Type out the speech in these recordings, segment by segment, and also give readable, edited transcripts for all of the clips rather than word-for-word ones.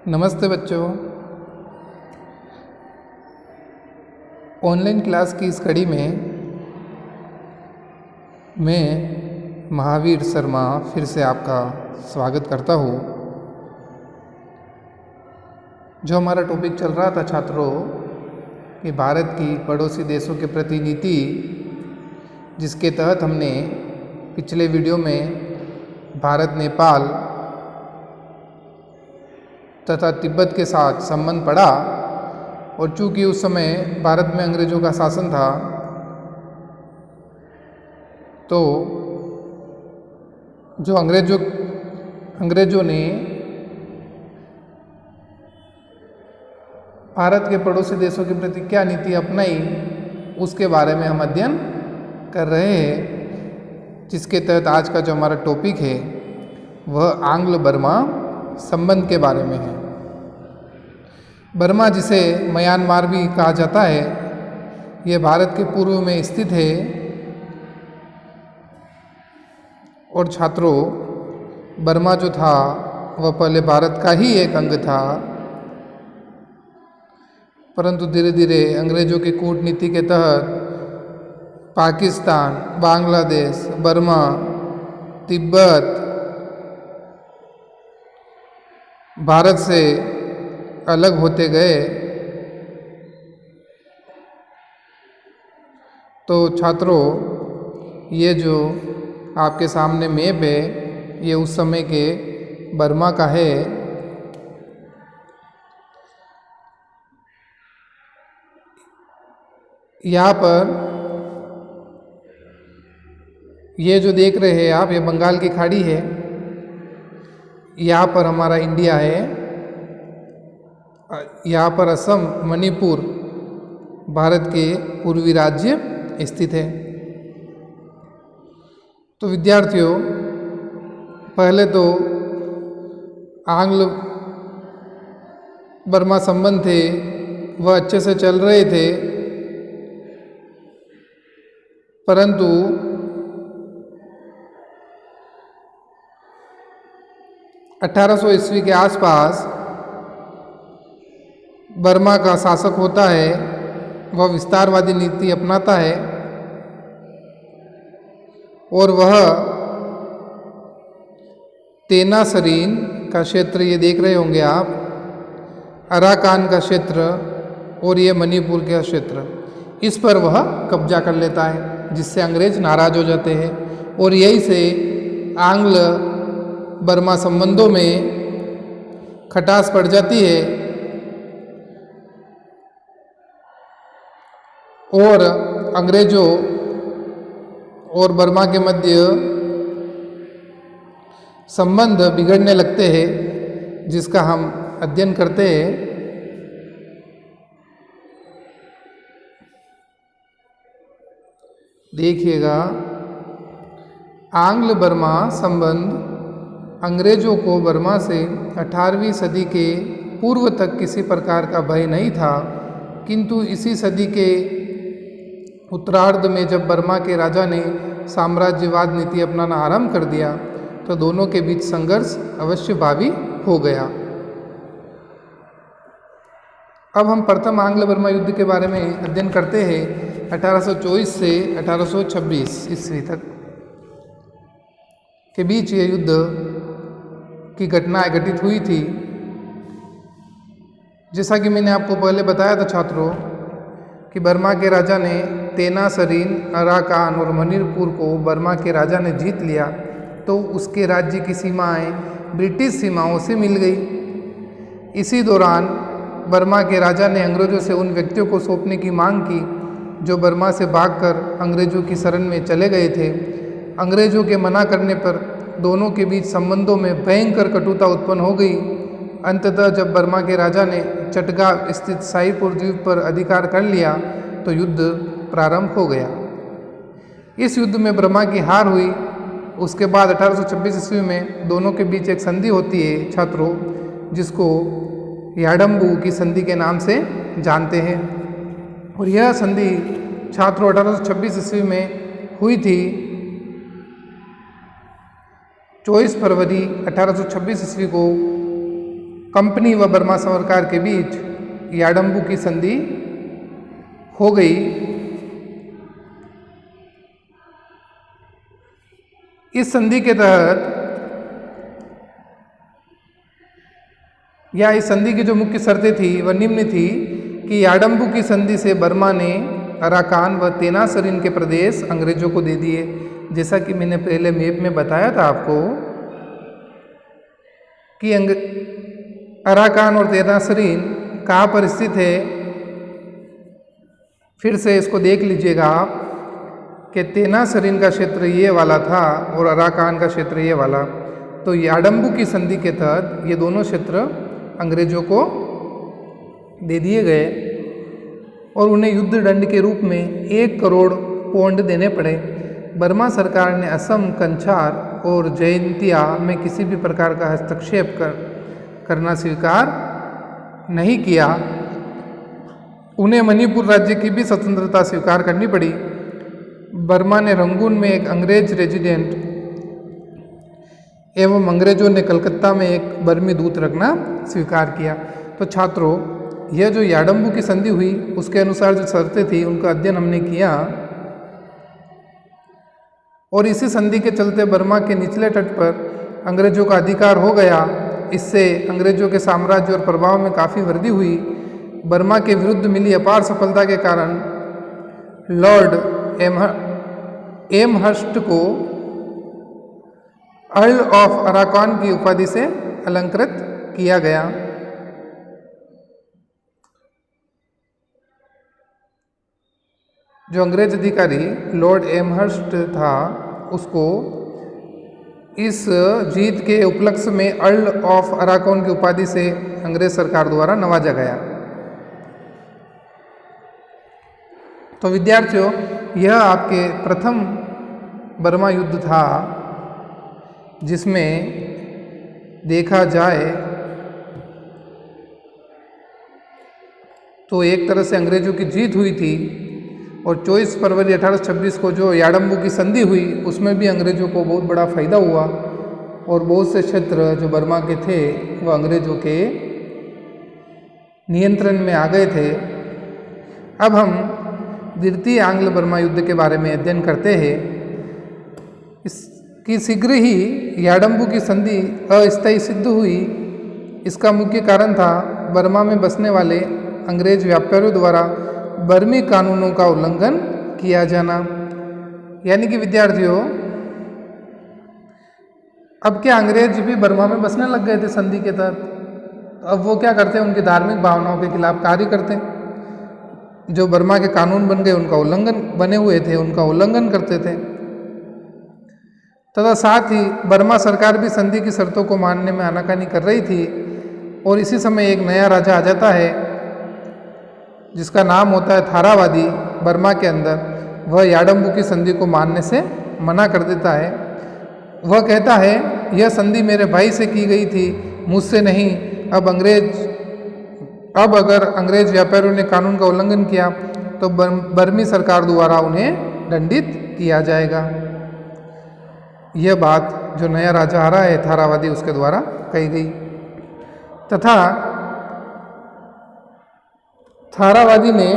नमस्ते बच्चों। Online class की इस कड़ी में मैं महावीर शर्मा फिर से आपका स्वागत करता हूँ। जो हमारा टॉपिक चल रहा था छात्रों कि भारत की पड़ोसी देशों के प्रति नीति, जिसके तहत हमने पिछले वीडियो में भारत नेपाल तथा तिब्बत के साथ संबंध पढ़ा। और चूंकि उस समय भारत में अंग्रेज़ों का शासन था, तो जो अंग्रेज़ों ने भारत के पड़ोसी देशों के प्रति क्या नीति अपनाई, उसके बारे में हम अध्ययन कर रहे हैं। जिसके तहत आज का जो हमारा टॉपिक है वह आंग्ल बर्मा संबंध के बारे में है। बर्मा, जिसे म्यांमार भी कहा जाता है, यह भारत के पूर्व में स्थित है। और छात्रों, बर्मा जो था वह पहले भारत का ही एक अंग था, परंतु धीरे धीरे अंग्रेज़ों की कूटनीति के तहत पाकिस्तान, बांग्लादेश, बर्मा, तिब्बत भारत से अलग होते गए। तो छात्रों, ये जो आपके सामने मैप है, ये उस समय के बर्मा का है। यहाँ पर ये जो देख रहे हैं आप, ये बंगाल की खाड़ी है। यहाँ पर हमारा इंडिया है। यहाँ पर असम, मणिपुर भारत के पूर्वी राज्य स्थित है। तो विद्यार्थियों, पहले तो आंग्ल बर्मा संबंध थे वह अच्छे से चल रहे थे, परंतु अठारह ईस्वी के आसपास बर्मा का शासक होता है, वह विस्तारवादी नीति अपनाता है और वह तेनासरीन का क्षेत्र, ये देख रहे होंगे आप, अराकान का क्षेत्र और ये मणिपुर का क्षेत्र, इस पर वह कब्जा कर लेता है, जिससे अंग्रेज नाराज हो जाते हैं। और यही से आंग्ल बर्मा संबंधों में खटास पड़ जाती है और अंग्रेजों और बर्मा के मध्य संबंध बिगड़ने लगते हैं, जिसका हम अध्ययन करते हैं। देखिएगा, आंग्ल बर्मा संबंध अंग्रेजों को बर्मा से 18वीं सदी के पूर्व तक किसी प्रकार का भय नहीं था, किंतु इसी सदी के उत्तरार्ध में जब बर्मा के राजा ने साम्राज्यवाद नीति अपनाना आरंभ कर दिया, तो दोनों के बीच संघर्ष अवश्यभावी हो गया। अब हम प्रथम आंग्ल बर्मा युद्ध के बारे में अध्ययन करते हैं। 1824 से 1826 ईस्वी तक के बीच ये युद्ध की घटनाएं घटित हुई थी। जैसा कि मैंने आपको पहले बताया था छात्रों कि बर्मा के राजा ने तेनासरीन, अराकान और मणिपुर को बर्मा के राजा ने जीत लिया, तो उसके राज्य की सीमाएं ब्रिटिश सीमाओं से मिल गई। इसी दौरान बर्मा के राजा ने अंग्रेजों से उन व्यक्तियों को सौंपने की मांग की जो बर्मा से भागकर अंग्रेजों की शरण में चले गए थे। अंग्रेजों के मना करने पर दोनों के बीच संबंधों में भयंकर कटुता उत्पन्न हो गई। अंततः जब बर्मा के राजा ने चटगांव स्थित शाहीपुर द्वीप पर अधिकार कर लिया, तो युद्ध प्रारंभ हो गया। इस युद्ध में बर्मा की हार हुई। उसके बाद 1826 ईस्वी में दोनों के बीच एक संधि होती है छात्रों, जिसको याडम्बू की संधि के नाम से जानते हैं। और यह संधि छात्रों 1826 ईस्वी में हुई थी। 24 फरवरी 1826 ईस्वी को कंपनी व बर्मा सरकार के बीच याडंबू की संधि हो गई। इस संधि के तहत या इस संधि की जो मुख्य शर्तें थी वह निम्न थी कि याडंबू की संधि से बर्मा ने अराकान व तेनासरीन के प्रदेश अंग्रेजों को दे दिए। जैसा कि मैंने पहले मैप में बताया था आपको कि अराकान और तेनासरीन कहाँ पर स्थित है। फिर से इसको देख लीजिएगा आप कि तेनासरीन का क्षेत्र ये वाला था और अराकान का क्षेत्र ये वाला। तो याडंबू की संधि के तहत ये दोनों क्षेत्र अंग्रेजों को दे दिए गए और उन्हें युद्ध दंड के रूप में 1 करोड़ पौंड देने पड़े। बर्मा सरकार ने असम, कंछार और जयंतिया में किसी भी प्रकार का हस्तक्षेप करना स्वीकार नहीं किया। उन्हें मणिपुर राज्य की भी स्वतंत्रता स्वीकार करनी पड़ी। बर्मा ने रंगून में एक अंग्रेज रेजिडेंट एवं अंग्रेजों ने कलकत्ता में एक बर्मी दूत रखना स्वीकार किया। तो छात्रों, यह जो याडंबू की संधि हुई उसके अनुसार जो शर्तें थी उनका अध्ययन हमने किया और इसी संधि के चलते बर्मा के निचले तट पर अंग्रेजों का अधिकार हो गया। इससे अंग्रेजों के साम्राज्य और प्रभाव में काफ़ी वृद्धि हुई। बर्मा के विरुद्ध मिली अपार सफलता के कारण लॉर्ड एमहर्स्ट को अर्ल ऑफ अराकान की उपाधि से अलंकृत किया गया। जो अंग्रेज अधिकारी लॉर्ड एमहर्स्ट था उसको इस जीत के उपलक्ष्य में अर्ल ऑफ अराकान की उपाधि से अंग्रेज सरकार द्वारा नवाजा गया। तो विद्यार्थियों, यह आपके प्रथम बर्मा युद्ध था जिसमें देखा जाए तो एक तरह से अंग्रेजों की जीत हुई थी और 24 फरवरी 1826 को जो याडंबू की संधि हुई उसमें भी अंग्रेजों को बहुत बड़ा फायदा हुआ और बहुत से क्षेत्र जो बर्मा के थे वह अंग्रेजों के नियंत्रण में आ गए थे। अब हम द्वितीय आंग्ल बर्मा युद्ध के बारे में अध्ययन करते हैं। इसकी शीघ्र ही याडंबू की संधि अस्थायी सिद्ध हुई। इसका मुख्य कारण था बर्मा में बसने वाले अंग्रेज व्यापारियों द्वारा बर्मी कानूनों का उल्लंघन किया जाना। यानी कि विद्यार्थियों, अब क्या अंग्रेज भी बर्मा में बसने लग गए थे संधि के तहत। अब वो क्या करते हैं, उनकी धार्मिक भावनाओं के खिलाफ कार्य करते हैं। जो बर्मा के कानून बन गए उनका उल्लंघन बने हुए थे उनका उल्लंघन करते थे। तथा साथ ही बर्मा सरकार भी संधि की शर्तों को मानने में आनाकानी कर रही थी और इसी समय एक नया राजा आ जाता है जिसका नाम होता है थारावादी बर्मा के अंदर। वह याडंबू की संधि को मानने से मना कर देता है। वह कहता है यह संधि मेरे भाई से की गई थी, मुझसे नहीं। अब अगर अंग्रेज व्यापारियों ने कानून का उल्लंघन किया तो बर्मी सरकार द्वारा उन्हें दंडित किया जाएगा। यह बात जो नया राजा आ रहा है थारावादी उसके द्वारा कही गई तथा थारावादी ने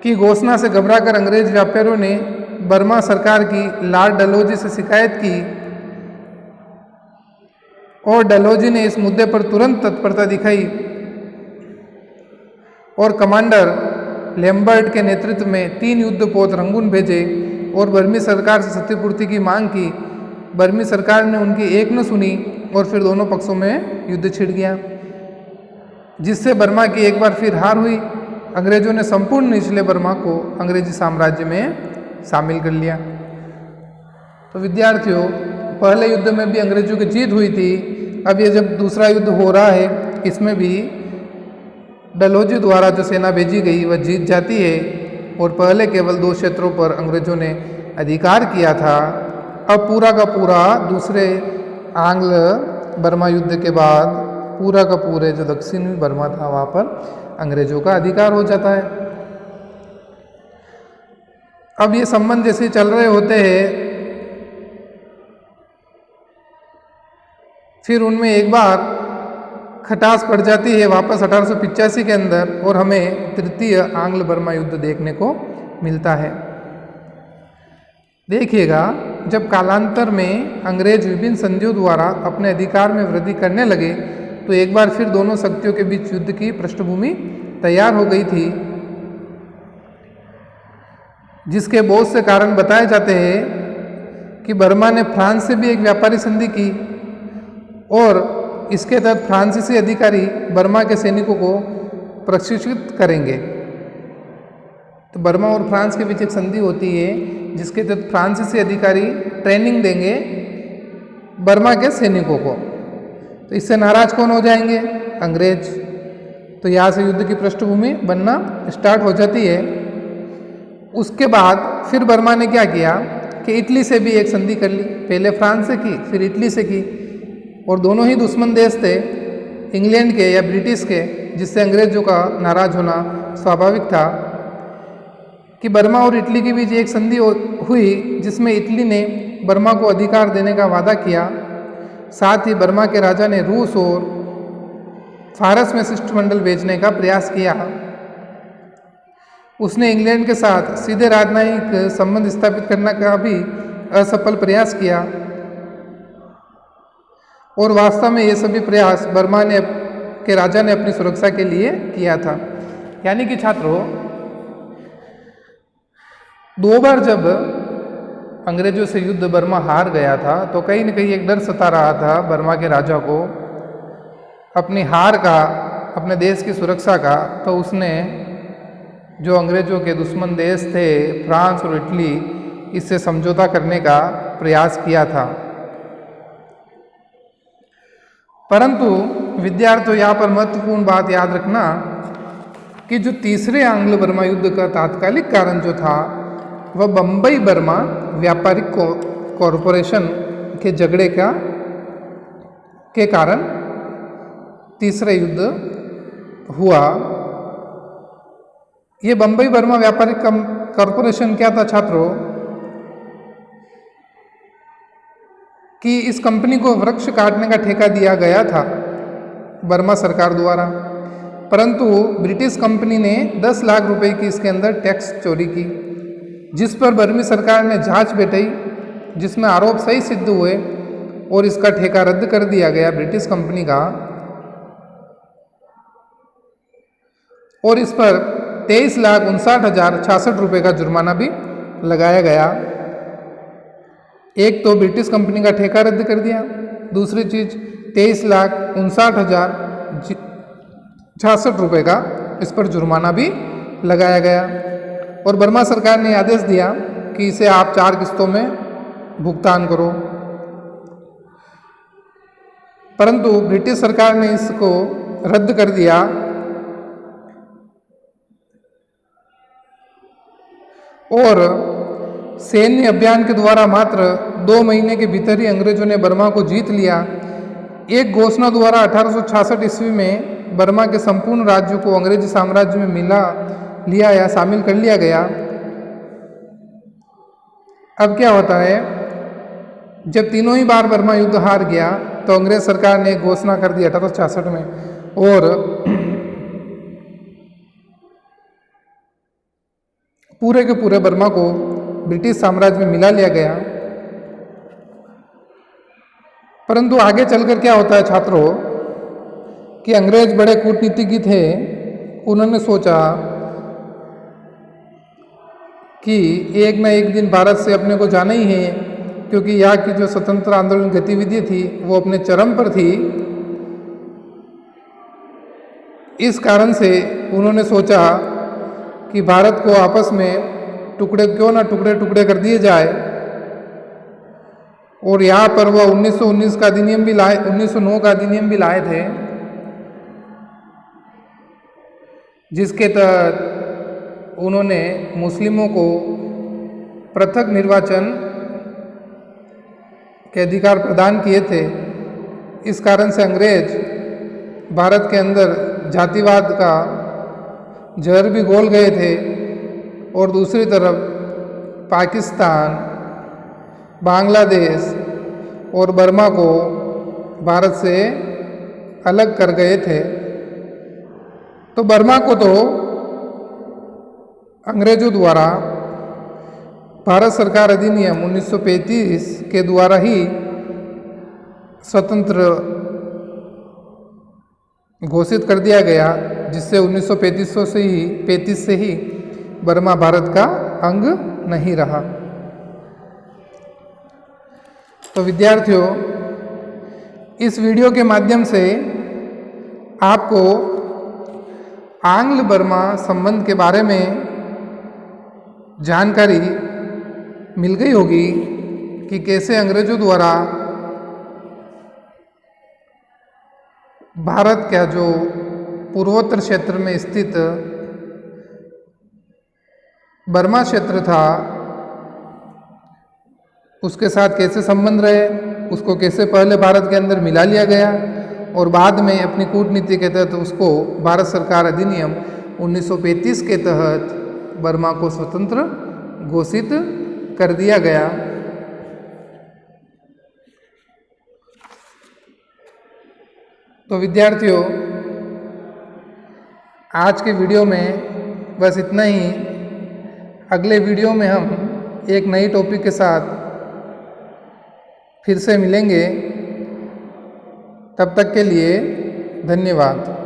की घोषणा से घबराकर अंग्रेज व्यापारियों ने बर्मा सरकार की लॉर्ड डलहौजी से शिकायत की और डलहौजी ने इस मुद्दे पर तुरंत तत्परता दिखाई और कमांडर लैम्बर्ट के नेतृत्व में 3 युद्धपोत रंगून भेजे और बर्मी सरकार से क्षतिपूर्ति की मांग की। बर्मी सरकार ने उनकी एक न सुनी और फिर दोनों पक्षों में युद्ध छिड़ गया, जिससे बर्मा की एक बार फिर हार हुई। अंग्रेजों ने संपूर्ण निचले बर्मा को अंग्रेजी साम्राज्य में शामिल कर लिया। तो विद्यार्थियों, पहले युद्ध में भी अंग्रेजों की जीत हुई थी। अब ये जब दूसरा युद्ध हो रहा है इसमें भी डलहौजी द्वारा जो सेना भेजी गई वह जीत जाती है और पहले केवल 2 क्षेत्रों पर अंग्रेजों ने अधिकार किया था। अब पूरा का पूरा दूसरे आंग्ल बर्मा युद्ध के बाद पूरा का पूरे जो दक्षिणी बर्मा था वहाँ पर अंग्रेजों का अधिकार हो जाता है। अब ये संबंध जैसे चल रहे होते हैं फिर उनमें एक बार खटास पड़ जाती है वापस 1885 के अंदर और हमें तृतीय आंग्ल बर्मा युद्ध देखने को मिलता है। देखिएगा, जब कालांतर में अंग्रेज विभिन्न संधियों द्वारा अपने अधिकार में वृद्धि करने लगे तो एक बार फिर दोनों शक्तियों के बीच युद्ध की पृष्ठभूमि तैयार हो गई थी, जिसके बहुत से कारण बताए जाते हैं कि बर्मा ने फ्रांस से भी एक व्यापारी संधि की और इसके तहत फ्रांसीसी अधिकारी बर्मा के सैनिकों को प्रशिक्षित करेंगे। तो बर्मा और फ्रांस के बीच एक संधि होती है जिसके तहत फ्रांसीसी अधिकारी ट्रेनिंग देंगे बर्मा के सैनिकों को। तो इससे नाराज कौन हो जाएंगे? अंग्रेज। तो यहाँ से युद्ध की पृष्ठभूमि बनना स्टार्ट हो जाती है। उसके बाद फिर बर्मा ने क्या किया कि इटली से भी एक संधि कर ली। पहले फ्रांस से की, फिर इटली से की, और दोनों ही दुश्मन देश थे, इंग्लैंड के या ब्रिटिश के, जिससे अंग्रेजों का नाराज होना स्वाभाविक था। कि बर्मा और इटली के बीच एक संधि हुई जिसमें इटली ने बर्मा को अधिकार देने का वादा किया। साथ ही बर्मा के राजा ने रूस और फारस में शिष्टमंडल भेजने का प्रयास किया। उसने इंग्लैंड के साथ सीधे राजनयिक संबंध स्थापित करने का भी असफल प्रयास किया, और वास्तव में ये सभी प्रयास बर्मा के राजा ने अपनी सुरक्षा के लिए किया था। यानी कि छात्रों, दो बार जब अंग्रेजों से युद्ध बर्मा हार गया था तो कहीं न कहीं एक डर सता रहा था बर्मा के राजा को अपनी हार का, अपने देश की सुरक्षा का। तो उसने जो अंग्रेजों के दुश्मन देश थे फ्रांस और इटली, इससे समझौता करने का प्रयास किया था। परंतु विद्यार्थियों, यहाँ पर महत्वपूर्ण बात याद रखना कि जो तीसरे आंग्ल बर्मा युद्ध का तात्कालिक कारण जो था वह बम्बई बर्मा व्यापारिक कॉरपोरेशन के झगड़े के कारण तीसरा युद्ध हुआ। ये बम्बई बर्मा व्यापारिक कॉरपोरेशन क्या था छात्रों? कि इस कंपनी को वृक्ष काटने का ठेका दिया गया था बर्मा सरकार द्वारा, परंतु ब्रिटिश कंपनी ने 10 लाख रुपए की इसके अंदर टैक्स चोरी की, जिस पर बर्मी सरकार ने जांच बैठाई, जिसमें आरोप सही सिद्ध हुए और इसका ठेका रद्द कर दिया गया ब्रिटिश कंपनी का। और इस पर 23,59,066 रुपये का जुर्माना भी लगाया गया। एक तो ब्रिटिश कंपनी का ठेका रद्द कर दिया, दूसरी चीज 23,59,066 रुपये का इस पर जुर्माना भी लगाया गया। और बर्मा सरकार ने आदेश दिया कि इसे आप 4 किस्तों में भुगतान करो, परंतु ब्रिटिश सरकार ने इसको रद्द कर दिया। और सैन्य अभियान के द्वारा मात्र 2 महीने के भीतर ही अंग्रेजों ने बर्मा को जीत लिया। एक घोषणा द्वारा 1866 ईस्वी में बर्मा के संपूर्ण राज्यों को अंग्रेजी साम्राज्य में मिला लिया या शामिल कर लिया गया। अब क्या होता है, जब तीनों ही बार बर्मा युद्ध हार गया तो अंग्रेज सरकार ने घोषणा कर दी 1866 में, और पूरे के पूरे बर्मा को ब्रिटिश साम्राज्य में मिला लिया गया। परंतु आगे चलकर क्या होता है छात्रों कि अंग्रेज बड़े कूटनीतिज्ञ थे। उन्होंने सोचा कि एक न एक दिन भारत से अपने को जाना ही है, क्योंकि यहाँ की जो स्वतंत्र आंदोलन गतिविधि थी वो अपने चरम पर थी। इस कारण से उन्होंने सोचा कि भारत को आपस में टुकड़े टुकड़े कर दिए जाए। और यहाँ पर वह 1919 का अधिनियम भी लाए, 1909 का अधिनियम भी लाए थे, जिसके तहत उन्होंने मुस्लिमों को पृथक निर्वाचन के अधिकार प्रदान किए थे। इस कारण से अंग्रेज भारत के अंदर जातिवाद का जहर भी घोल गए थे। और दूसरी तरफ पाकिस्तान, बांग्लादेश और बर्मा को भारत से अलग कर गए थे। तो बर्मा को तो अंग्रेजों द्वारा भारत सरकार अधिनियम 1935 के द्वारा ही स्वतंत्र घोषित कर दिया गया, जिससे 1935 से ही बर्मा भारत का अंग नहीं रहा। तो विद्यार्थियों, इस वीडियो के माध्यम से आपको आंग्ल बर्मा संबंध के बारे में जानकारी मिल गई होगी कि कैसे अंग्रेजों द्वारा भारत का जो पूर्वोत्तर क्षेत्र में स्थित बर्मा क्षेत्र था उसके साथ कैसे संबंध रहे, उसको कैसे पहले भारत के अंदर मिला लिया गया और बाद में अपनी कूटनीति के तहत उसको भारत सरकार अधिनियम 1935 के तहत बर्मा को स्वतंत्र घोषित कर दिया गया। तो विद्यार्थियों, आज के वीडियो में बस इतना ही। अगले वीडियो में हम एक नई टॉपिक के साथ फिर से मिलेंगे। तब तक के लिए धन्यवाद।